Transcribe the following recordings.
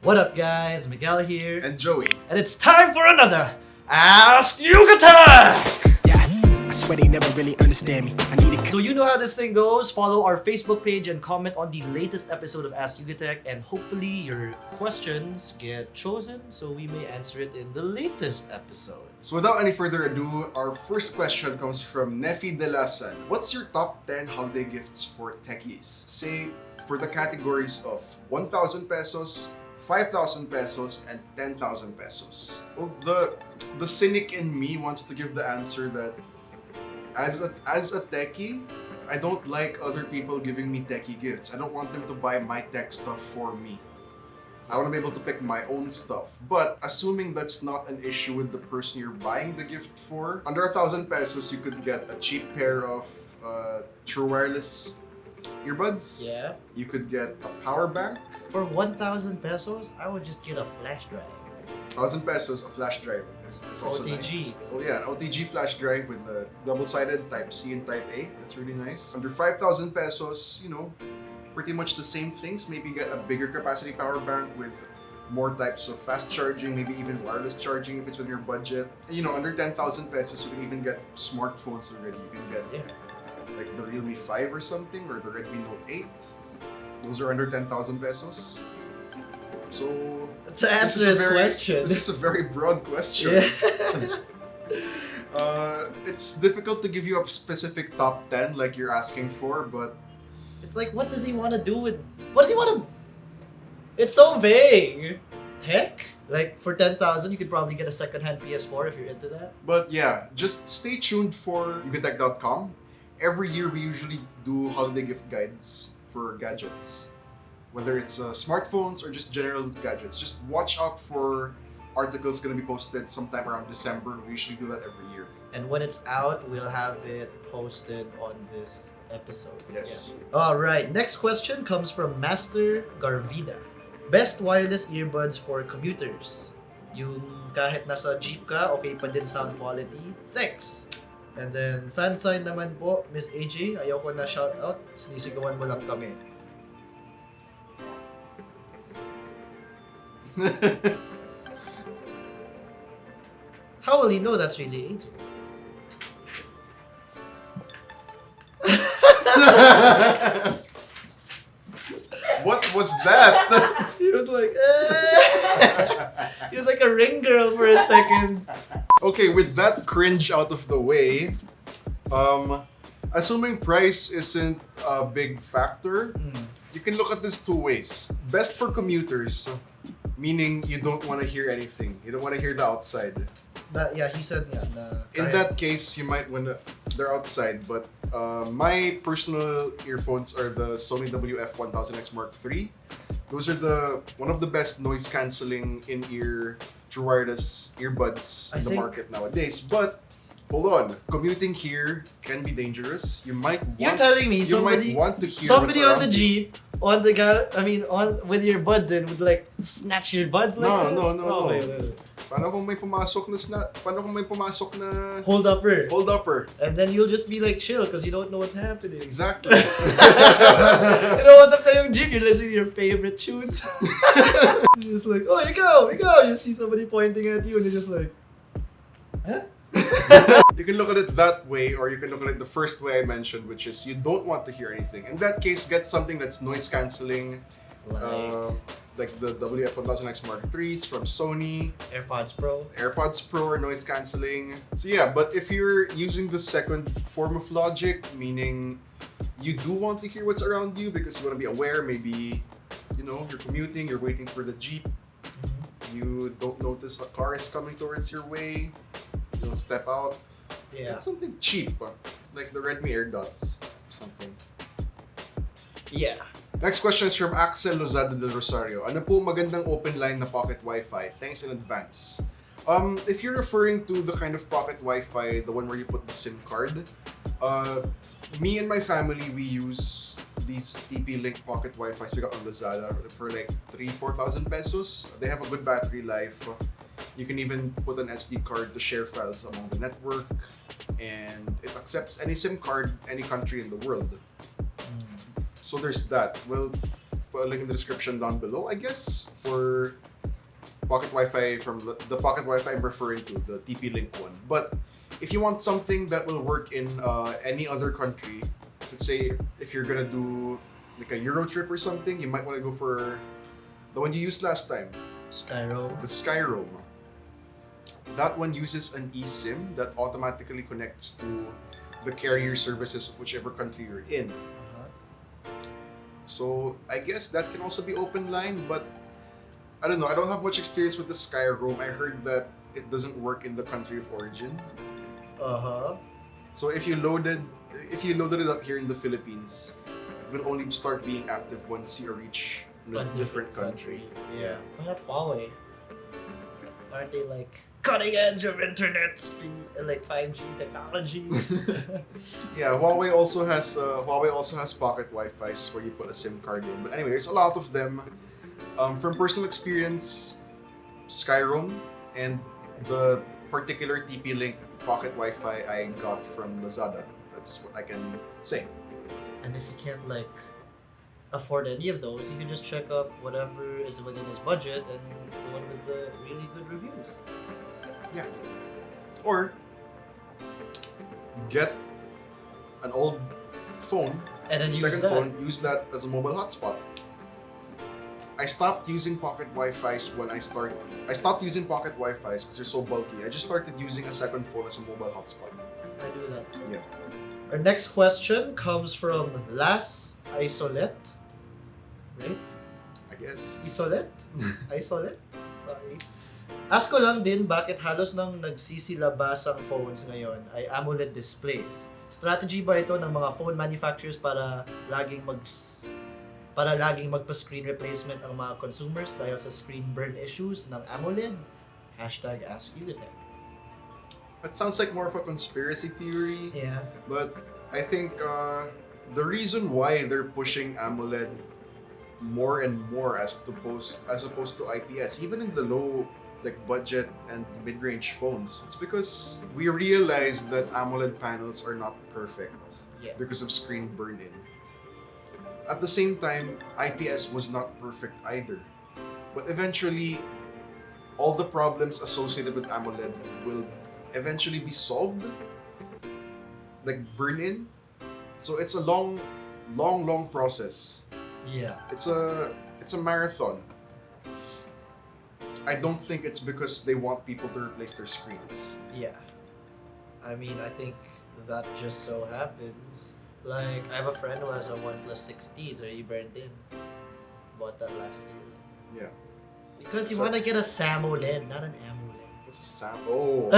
What up, guys? Miguel here. And Joey. And it's time for another Ask YugaTech! Yeah, I swear they never really understand me. I need to. So you know how this thing goes. Follow our Facebook page and comment on the latest episode of Ask YugaTech, and hopefully your questions get chosen so we may answer it in the latest episode. So without any further ado, our first question comes from Nefi Delasan. What's your top 10 holiday gifts for techies? Say, for the categories of 1,000 pesos, 5,000 pesos, and 10,000 pesos. Well, the cynic in me wants to give the answer that as a techie, I don't like other people giving me techie gifts. I don't want them to buy my tech stuff for me. I want to be able to pick my own stuff. But assuming that's not an issue with the person you're buying the gift for, under 1,000 pesos, you could get a cheap pair of true wireless earbuds. Yeah. You could get a power bank. For 1,000 pesos, I would just get a flash drive. 1,000 pesos, a flash drive. It's also OTG. nice. Oh yeah, an OTG flash drive with the double-sided Type C and Type A. That's really nice. Under 5,000 pesos, you know, pretty much the same things. Maybe get a bigger capacity power bank with more types of fast charging, maybe even wireless charging if it's within your budget. You know, under 10,000 pesos, you can even get smartphones already. You can get like the Realme 5 or something, or the Redmi Note 8. Those are under 10,000 pesos. So To answer this question, this is a very broad question. Yeah. It's difficult to give you a specific top 10 like you're asking for, but It's like, what does he want to do with... What does he want to... It's so vague. Tech? Like, for 10,000, you could probably get a second-hand PS4 if you're into that. But yeah, just stay tuned for YugaTech.com. Every year we usually do holiday gift guides for gadgets. Whether it's smartphones or just general gadgets. Just watch out for articles going to be posted sometime around December. We usually do that every year. And when it's out, we'll have it posted on this episode. Yes. Yeah. Alright, next question comes from Master Garvida. Best wireless earbuds for commuters. Yung kahit nasa jeep ka, okay pa din sound quality. Thanks! And then, fan sign naman po, Miss AJ, ayaw ko na shoutout, sinisigawan mo lang kami. How will he know that's really AJ? What was that? He was like, he was like a ring girl for a second. Okay, with that cringe out of the way, assuming price isn't a big factor, you can look at this two ways. Best for commuters, meaning you don't want to hear anything. You don't want to hear the outside. Yeah, he said yeah. In that case, you might want to... They're outside, but my personal earphones are the Sony WF-1000X Mark III. Those are one of the best noise cancelling in-ear true wireless earbuds in the market nowadays. But hold on, commuting here can be dangerous. You might want. You're telling me might want to hear somebody what's on the around you. Jeep on with your buds in would like snatch your buds like that? No. Wait. Paano kung may pumasok na Hold upper. hold upper? And then you'll just be like chill because you don't know what's happening. Exactly. You know what the yung Jeep, you're listening to your favorite tunes. You're just like, oh, you go. You see somebody pointing at you and you're just like, huh? You can look at it that way, or you can look at it the first way I mentioned, which is you don't want to hear anything. In that case, get something that's noise cancelling, like the WF-1000X Mark IIIs from Sony. AirPods Pro. AirPods Pro are noise cancelling. So yeah, but if you're using the second form of logic, meaning you do want to hear what's around you because you want to be aware, maybe, you know, you're commuting, you're waiting for the Jeep, you don't notice a car is coming towards your way, you don't step out. Yeah. It's something cheap, like the Redmi AirDots or something. Yeah. Next question is from Axel Lozada del Rosario. Ano po magandang open line na pocket Wi-Fi? Thanks in advance. If you're referring to the kind of pocket Wi-Fi, the one where you put the SIM card, me and my family, we use these TP-Link pocket Wi-Fis we got on Lazada for like 3,000-4,000 pesos. They have a good battery life. You can even put an SD card to share files among the network, and it accepts any SIM card, any country in the world. So there's that. Well, put a link in the description down below, I guess, for pocket Wi-Fi from the pocket Wi-Fi I'm referring to, the TP-Link one. But if you want something that will work in any other country, let's say if you're gonna do like a Euro trip or something, you might want to go for the one you used last time, Skyro. the Skyroam. That one uses an eSIM that automatically connects to the carrier services of whichever country you're in. So I guess that can also be open line, but I don't know. I don't have much experience with the Skyroam. I heard that it doesn't work in the country of origin. So if you loaded it up here in the Philippines, it will only start being active once you reach a different country. Yeah. Why not Huawei? Aren't they like cutting edge of internet speed, like 5G technology? Yeah, Huawei also has pocket Wi-Fi's where you put a SIM card in. But anyway, there's a lot of them. From personal experience, Skyroam and the particular TP-Link pocket Wi-Fi I got from Lazada. That's what I can say. And if you can't like afford any of those, you can just check out whatever is within his budget and the one with the really good reviews. Yeah. Or get an old phone, And then use second that. phone, use that as a mobile hotspot. I stopped using pocket Wi-Fi's I stopped using pocket Wi-Fi's because they're so bulky. I just started using a second phone as a mobile hotspot. I do that too. Yeah. Our next question comes from Las Isolet. Right? I guess. Isolet? Isolet? Sorry. Ask ko lang din bakit halos nang nagsisilabas ang phones ngayon ay AMOLED displays. Strategy ba ito ng mga phone manufacturers para laging magpa-screen replacement ang mga consumers dahil sa screen burn issues ng AMOLED? Hashtag Ask YugaTech. That sounds like more of a conspiracy theory. Yeah. But I think the reason why they're pushing AMOLED more and more as opposed to IPS, even in the low budget and mid-range phones, it's because we realize that AMOLED panels are not perfect because of screen burn-in. At the same time, IPS was not perfect either. But eventually, all the problems associated with AMOLED will eventually be solved, like burn-in. So it's a long process. Yeah. It's a marathon. I don't think it's because they want people to replace their screens. Yeah. I mean, I think that just so happens. Like, I have a friend who has a OnePlus 6T, so he burnt in. Bought that last year. Yeah. Because you So- want to get a SAMOLED, not an AMOLED. What's a Sam? Oh.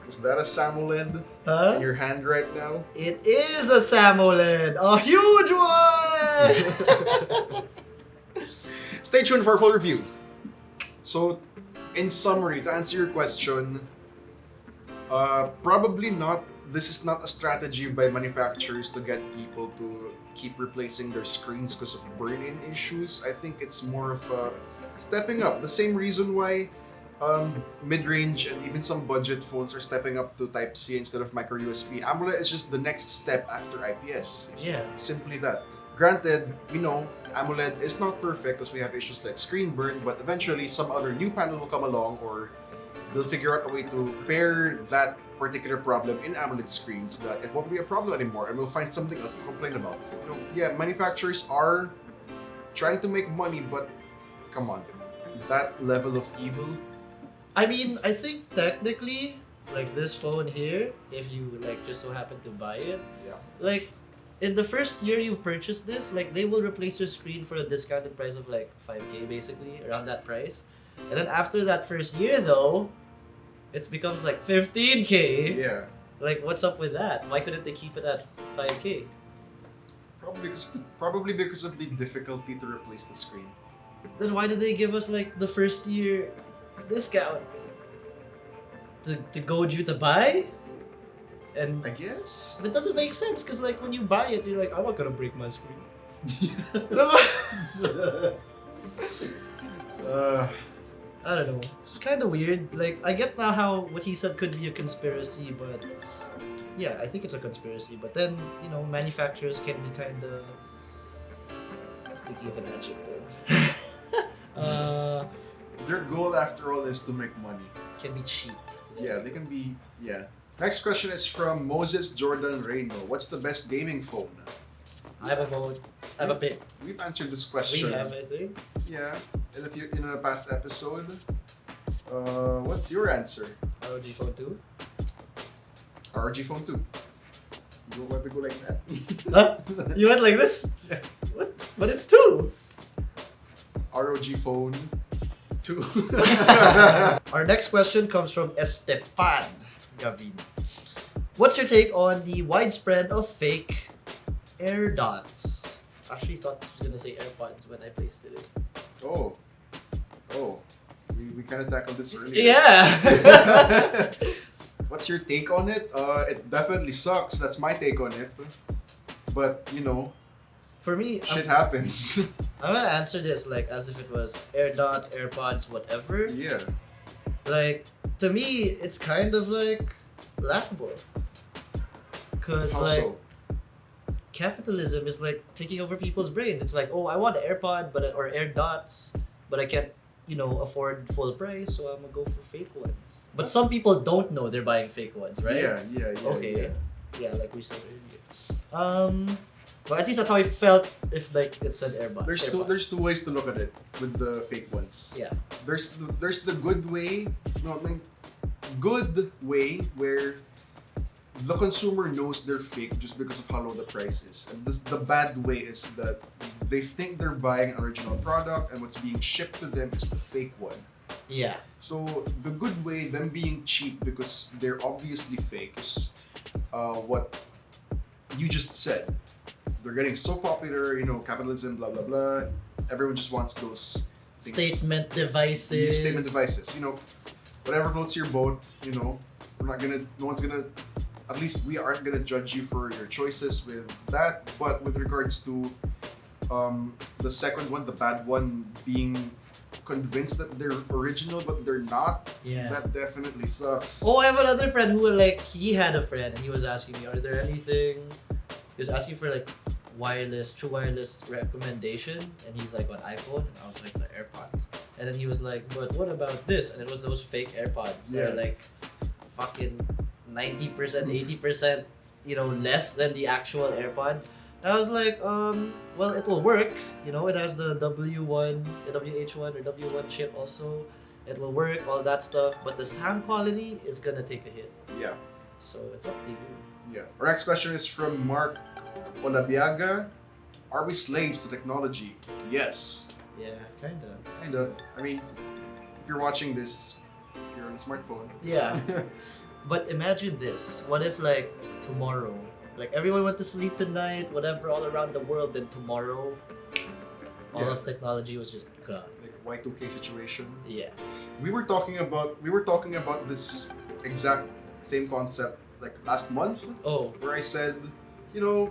Is that a SAMOLED in Huh? your hand right now? It is a SAMOLED! A huge one! Stay tuned for a full review. So, in summary, to answer your question, probably not. This is not a strategy by manufacturers to get people to keep replacing their screens because of burn-in issues. I think it's more of a stepping up. The same reason why mid-range and even some budget phones are stepping up to Type-C instead of micro USB. AMOLED is just the next step after IPS. It's simply that. Granted, we know AMOLED is not perfect because we have issues like screen burn, but eventually some other new panel will come along, or they'll figure out a way to repair that particular problem in AMOLED screens so that it won't be a problem anymore, and we'll find something else to complain about. You know, yeah, manufacturers are trying to make money, but come on, that level of evil? I mean, I think technically, like this phone here, if you like just so happen to buy it, like in the first year you've purchased this, like they will replace your screen for a discounted price of like 5K basically, around that price. And then after that first year though, it becomes like 15K. Yeah. Like what's up with that? Why couldn't they keep it at 5K? Probably because of the difficulty to replace the screen. Then why did they give us like the first year discount? To goad you to buy? And I guess. it doesn't make sense because like when you buy it, you're like, I'm not gonna break my screen. I don't know. It's kind of weird. Like I get now how what he said could be a conspiracy, but yeah, I think it's a conspiracy. But then, you know, manufacturers can be kind of. I was thinking of an adjective. Their goal, after all, is to make money. Can be cheap. Yeah, they can be. Yeah. Next question is from Moses Jordan Reyno. What's the best gaming phone? I have a vote. I have a pick. We've answered this We question. have, I think. Yeah. And if you're in a past episode, what's your answer? ROG Phone 2. ROG Phone 2. You don't want to go like that. Huh? You went like this? Yeah. What? But it's 2. ROG Phone 2. Our next question comes from Esteban Gavin. What's your take on the widespread of fake air dots? Actually thought this was gonna say AirPods when I placed it in. Oh. We kind of tackled this earlier. Yeah! What's your take on it? It definitely sucks. That's my take on it. But, you know, For me, shit happens. I'm gonna answer this like as if it was air dots, AirPods, whatever. Yeah. Like, to me, it's kind of like laughable. Cause How like so? capitalism is like taking over people's brains. It's like, oh, I want an AirPod, or Air Dots, but I can't, you know, afford full price, so I'm gonna go for fake ones. But some people don't know they're buying fake ones, right? Yeah. Okay. Yeah, like we said earlier. But at least that's how I felt if like it said AirPod. There's two ways to look at it with the fake ones. Yeah. There's the good way, good way where the consumer knows they're fake just because of how low the price is. And the bad way is that they think they're buying an original product and what's being shipped to them is the fake one. Yeah. So the good way, them being cheap because they're obviously fake, is what you just said. They're getting so popular, you know, capitalism, blah blah blah. Everyone just wants those things. Statement devices. Statement devices. You know, whatever floats your boat. You know, no one's gonna. At least we aren't gonna judge you for your choices with that. But with regards to the second one, the bad one, being convinced that they're original but they're not. Yeah. That definitely sucks. Oh, I have another friend who like he had a friend and he was asking me, are there anything? He was asking for like true wireless recommendation, and he's like on iPhone, and I was like the AirPods, and then he was like, but what about this? And it was those fake AirPods. They're Yeah. like fucking 90%, 80%, you know, less than the actual AirPods. And I was like, well, it will work. You know, it has the W1, the WH1 or W1 chip also. It will work, all that stuff, but the sound quality is gonna take a hit. Yeah. So it's up to you. Yeah. Our next question is from Mark Olabiaga. Are we slaves to technology? Yes. Yeah, kinda. Kinda. I mean, if you're watching this, you're on a smartphone. Yeah. But imagine this. What if like tomorrow, like everyone went to sleep tonight, whatever, all around the world, then tomorrow all Yeah. of technology was just gone. Like Y2K situation. Yeah. We were talking about this exact same concept like last month, Oh, where I said, you know,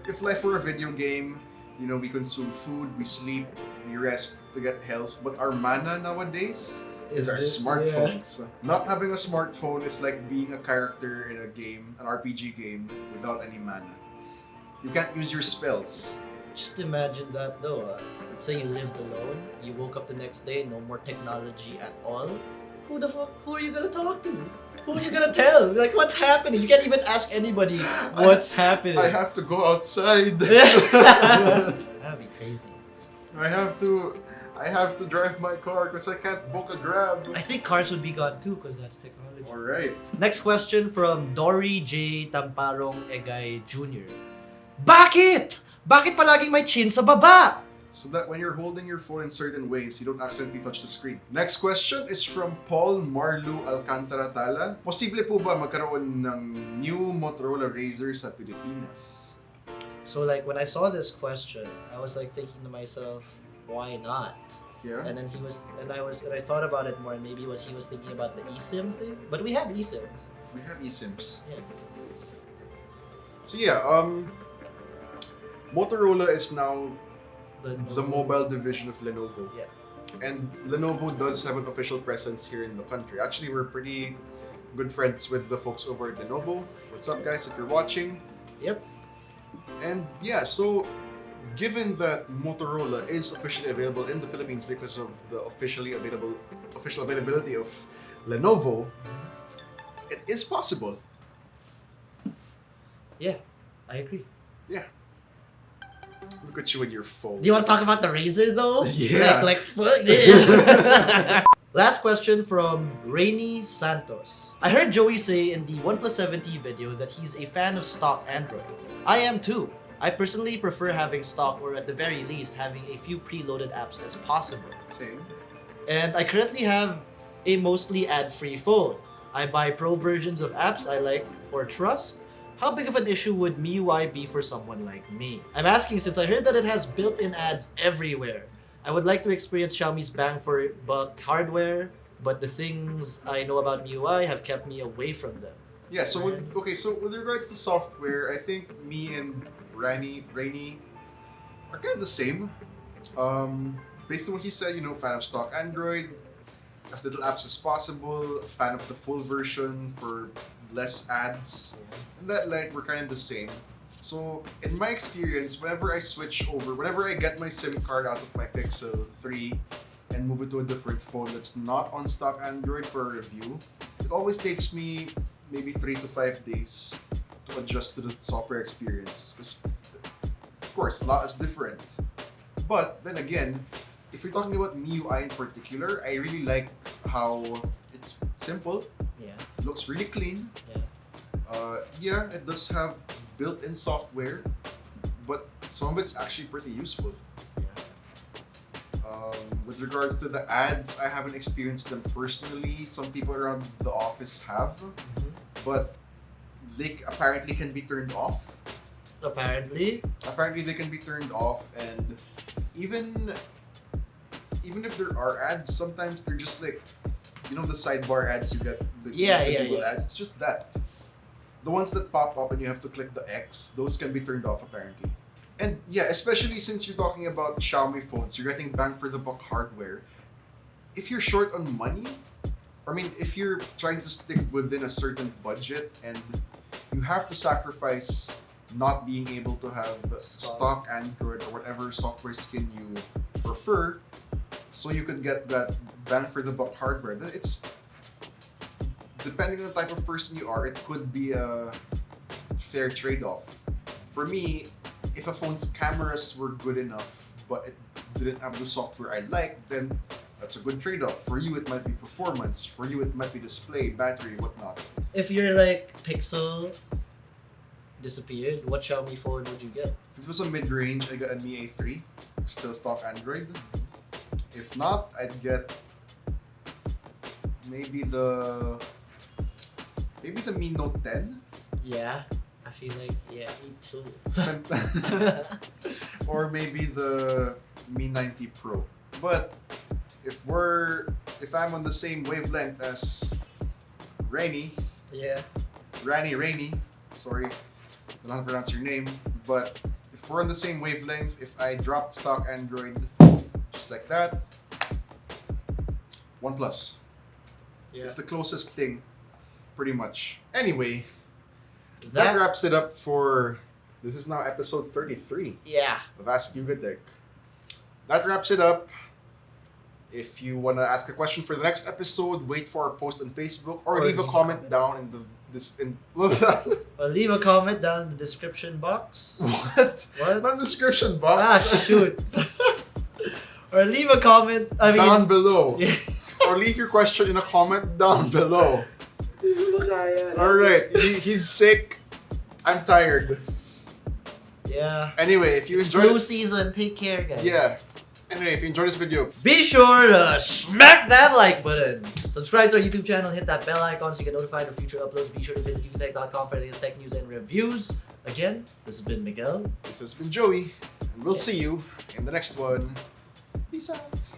if life were a video game, you know, we consume food, we sleep, we rest to get health, but our mana nowadays is our smartphones. Not having a smartphone is like being a character in a game, an RPG game, without any mana. You can't use your spells. Just imagine that though. Let's say you lived alone, you woke up the next day, no more technology at all. Who the fuck? Who are you gonna talk to? Who are you gonna tell? Like, what's happening? You can't even ask anybody what's happening. I have to go outside. That'd be crazy. I have to drive my car because I can't book a Grab. I think cars would be gone too because that's technology. All right. Next question from Dory J. Tamparong Egay Jr. Bakit? Bakit palaging may chin sa baba? So that when you're holding your phone in certain ways, you don't accidentally touch the screen. Next question is from Paul Marlu Alcantara Tala. Posible po ba magkaroon ng new Motorola RAZR sa Pilipinas? So like when I saw this question, I was like thinking to myself, why not? Yeah. And then I thought about it more, and maybe he was thinking about the eSIM thing. But we have eSIMs. We have eSIMs. Yeah. So yeah, Motorola is now the mobile division of Lenovo. Yeah. And Lenovo does have an official presence here in the country. Actually, we're pretty good friends with the folks over at Lenovo. What's up, guys, if you're watching? Yep. And yeah, so given that Motorola is officially available in the Philippines because of the official availability of Lenovo, it is possible. Yeah, I agree. Yeah. Look at you and your phone. Do you want to talk about the RAZR though? Yeah. Like fuck this. Last question from Rainy Santos. I heard Joey say in the OnePlus 7T video that he's a fan of stock Android. I am too. I personally prefer having stock, or at the very least having a few preloaded apps as possible. Same. And I currently have a mostly ad-free phone. I buy pro versions of apps I like or trust. How big of an issue would MIUI be for someone like me? I'm asking since I heard that it has built-in ads everywhere. I would like to experience Xiaomi's bang for buck hardware, but the things I know about MIUI have kept me away from them. Yeah, so with regards to software, I think me and Rainy are kind of the same. Based on what he said, fan of stock Android, as little apps as possible, fan of the full version for less ads. In that light, we're kind of the same. So, in my experience, whenever I get my SIM card out of my Pixel 3 and move it to a different phone that's not on stock Android for a review, it always takes me maybe 3 to 5 days to adjust to the software experience. Because, of course, a lot is different. But then again, if you're talking about MIUI in particular, I really like how it's simple. Yeah. It looks really clean. Yeah. It does have built-in software, but some of it's actually pretty useful. With regards to the ads, I haven't experienced them personally. Some people around the office have, but they apparently can be turned off. Apparently they can be turned off, and even if there are ads, sometimes they're just like, the sidebar ads you get, the Google ads. It's just that. The ones that pop up and you have to click the X, those can be turned off apparently. And yeah, especially since you're talking about Xiaomi phones, you're getting bang for the buck hardware. If you're short on money, if you're trying to stick within a certain budget and you have to sacrifice not being able to have stock Android or whatever software skin you prefer, so you could get that bang for the buck hardware, then it's, depending on the type of person you are, it could be a fair trade-off. For me, if a phone's cameras were good enough, but it didn't have the software I like, then that's a good trade-off. For you, it might be performance. For you, it might be display, battery, whatnot. If your Pixel disappeared, what Xiaomi phone would you get? If it was a mid-range, I got a Mi A3, still stock Android. If not, I'd get maybe the Mi Note 10. Yeah, I feel like, me too. Or maybe the Mi 90 Pro. But if I'm on the same wavelength as Rainy, sorry, I don't know how to pronounce your name, but if we're on the same wavelength, if I dropped stock Android just like that, OnePlus. Yeah. It's the closest thing, pretty much. Anyway, that wraps it up for, this is now episode 33 of Ask YugaTech. That wraps it up. If you want to ask a question for the next episode, wait for our post on Facebook or leave a comment down in or leave a comment down in the description box. What? Not description box. Ah, shoot. Or leave a comment down below. Yeah. Or leave your question in a comment down below. Alright, he's sick. I'm tired. Yeah. Anyway, if you enjoyed flu season, take care, guys. Yeah. Anyway, if you enjoyed this video, be sure to smack that like button. Subscribe to our YouTube channel, hit that bell icon so you get notified of future uploads. Be sure to visit YugaTech.com for the latest tech news and reviews. Again, this has been Miguel. This has been Joey. And we'll see you in the next one. Peace out.